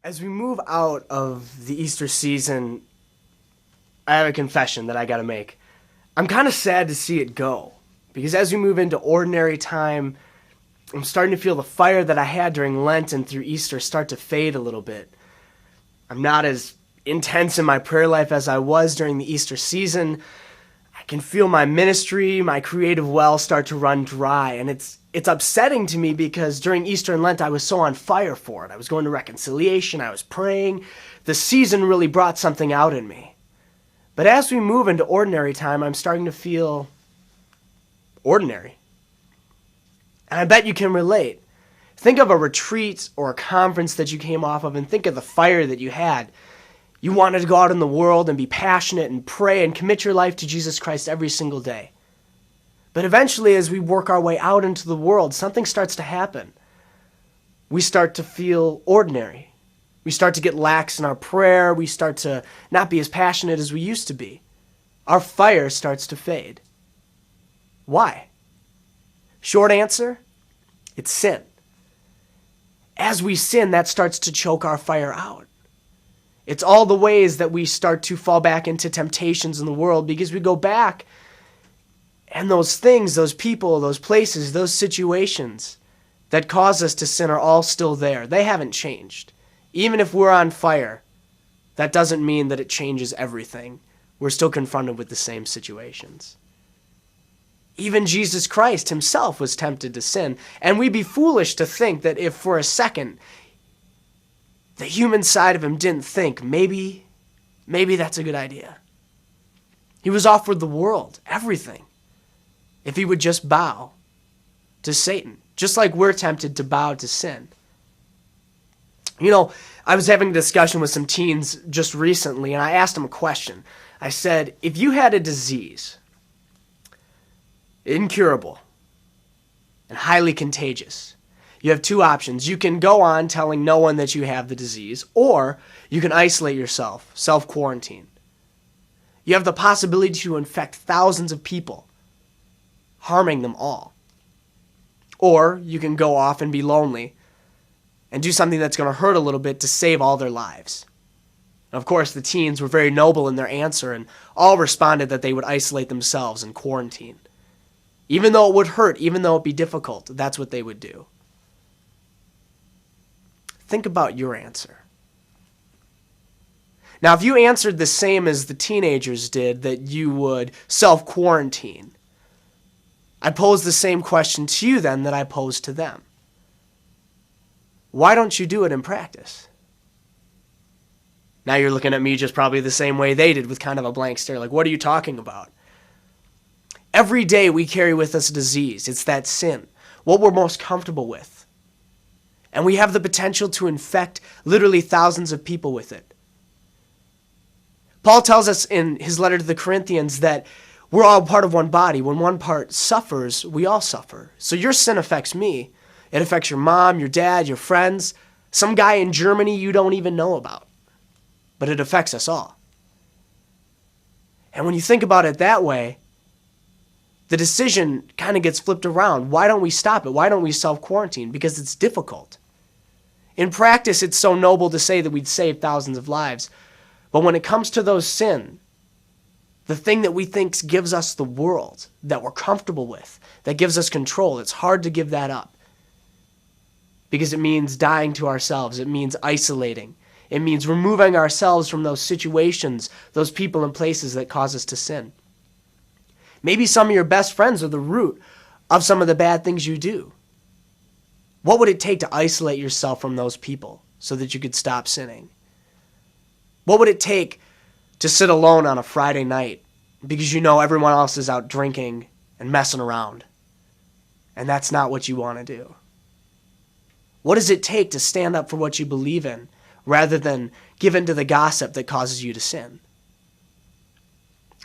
As we move out of the Easter season, I have a confession that I gotta make. I'm kind of sad to see it go, because as we move into ordinary time, I'm starting to feel the fire that I had during Lent and through Easter start to fade a little bit. I'm not as intense in my prayer life as I was during the Easter season. I can feel my ministry, my creative well start to run dry, and it's upsetting to me because during Easter and Lent I was so on fire for it. I was going to reconciliation, I was praying. The season really brought something out in me. But as we move into ordinary time, I'm starting to feel ordinary. And I bet you can relate. Think of a retreat or a conference that you came off of and think of the fire that you had. You wanted to go out in the world and be passionate and pray and commit your life to Jesus Christ every single day. But eventually, as we work our way out into the world, something starts to happen. We start to feel ordinary. We start to get lax in our prayer. We start to not be as passionate as we used to be. Our fire starts to fade. Why? Short answer, it's sin. As we sin, that starts to choke our fire out. It's all the ways that we start to fall back into temptations in the world because we go back and those things, those people, those places, those situations that cause us to sin are all still there. They haven't changed. Even if we're on fire, that doesn't mean that it changes everything. We're still confronted with the same situations. Even Jesus Christ himself was tempted to sin, and we'd be foolish to think that if for a second the human side of him didn't think, maybe that's a good idea. He was offered the world, everything, if he would just bow to Satan, just like we're tempted to bow to sin. You know, I was having a discussion with some teens just recently, and I asked them a question. I said, if you had a disease, incurable and highly contagious, you have two options. You can go on telling no one that you have the disease, or you can isolate yourself, self-quarantine. You have the possibility to infect thousands of people, harming them all. Or you can go off and be lonely and do something that's going to hurt a little bit to save all their lives. And of course, the teens were very noble in their answer and all responded that they would isolate themselves and quarantine. Even though it would hurt, even though it would be difficult, that's what they would do. Think about your answer. Now, if you answered the same as the teenagers did, that you would self-quarantine, I pose the same question to you then that I posed to them. Why don't you do it in practice? Now you're looking at me just probably the same way they did with kind of a blank stare, like, what are you talking about? Every day we carry with us a disease. It's that sin, what we're most comfortable with. And we have the potential to infect literally thousands of people with it. Paul tells us in his letter to the Corinthians that we're all part of one body. When one part suffers, we all suffer. So your sin affects me. It affects your mom, your dad, your friends, some guy in Germany you don't even know about. But it affects us all. And when you think about it that way, the decision kind of gets flipped around. Why don't we stop it? Why don't we self-quarantine? Because it's difficult. In practice, it's so noble to say that we'd save thousands of lives. But when it comes to those sin, the thing that we think gives us the world, that we're comfortable with, that gives us control, it's hard to give that up. Because it means dying to ourselves. It means isolating. It means removing ourselves from those situations, those people and places that cause us to sin. Maybe some of your best friends are the root of some of the bad things you do. What would it take to isolate yourself from those people so that you could stop sinning? What would it take to sit alone on a Friday night because you know everyone else is out drinking and messing around, and that's not what you want to do? What does it take to stand up for what you believe in rather than give in to the gossip that causes you to sin?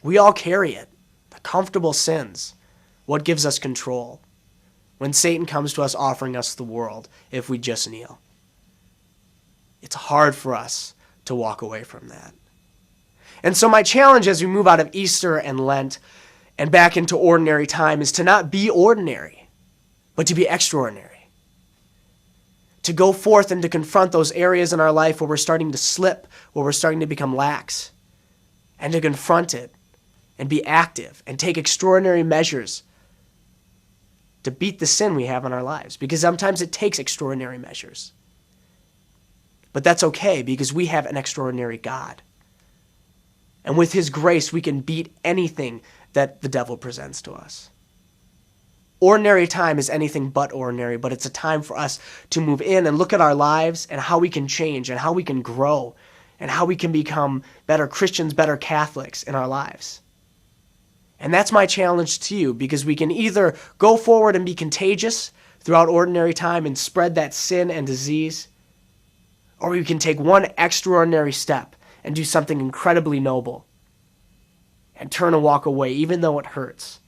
We all carry it. The comfortable sins. What gives us control? When Satan comes to us offering us the world, if we just kneel. It's hard for us to walk away from that. And so my challenge as we move out of Easter and Lent and back into ordinary time is to not be ordinary, but to be extraordinary. to go forth and to confront those areas in our life where we're starting to slip, where we're starting to become lax, and to confront it and be active and take extraordinary measures to beat the sin we have in our lives. Because sometimes it takes extraordinary measures. But that's okay, because we have an extraordinary God. And with his grace, we can beat anything that the devil presents to us. Ordinary time is anything but ordinary, but it's a time for us to move in and look at our lives and how we can change and how we can grow and how we can become better Christians, better Catholics in our lives. And that's my challenge to you, because we can either go forward and be contagious throughout ordinary time and spread that sin and disease, or we can take one extraordinary step and do something incredibly noble and turn and walk away, even though it hurts,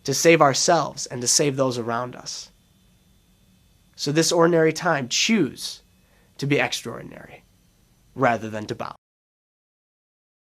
to save ourselves and to save those around us. So this ordinary time, choose to be extraordinary rather than to bow.